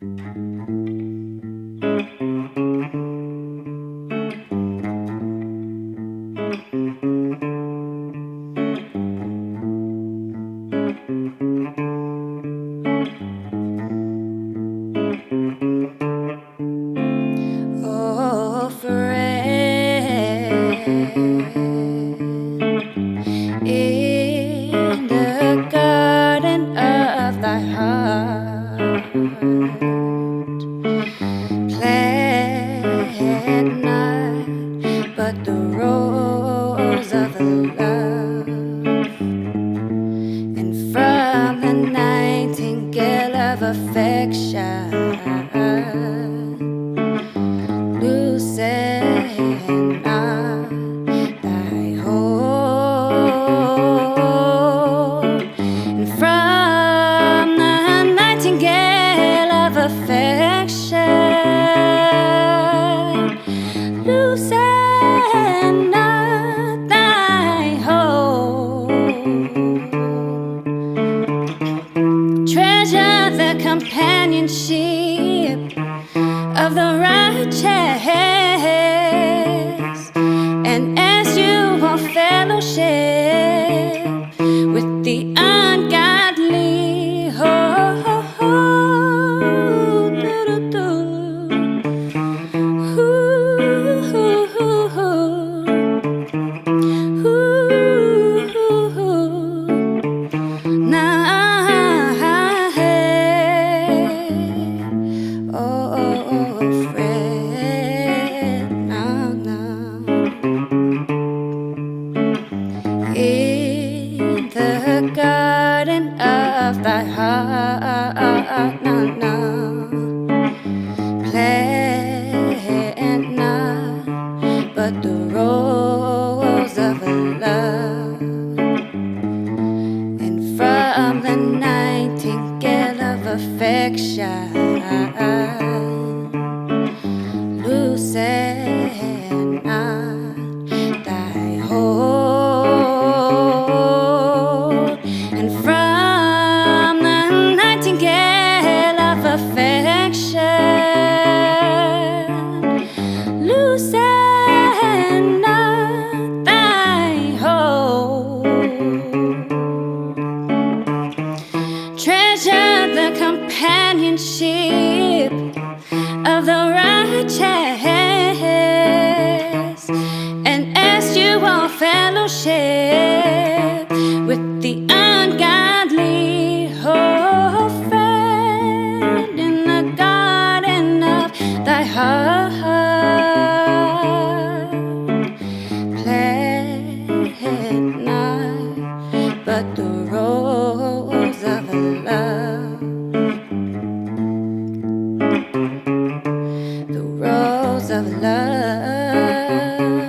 Oh, friend, in the garden of thy heart, plant not but the rose of love, and from the nightingale of affection, loosen not thy hold, and from the nightingale of affection, loosen not thy hold. Treasure the companionship of the righteous, and as you want fellowship with the ungodly, in the garden of thy heart, plant not but the rose of love, and from the nightingale of affection, loosen not thy hold, and from the nightingale of affection, loosen not thy hold. Treasure the companionship of the righteous, and as you want fellowship with the ungodly, oh friend, in the garden of thy heart, plant not but the rose of love, the rose of love.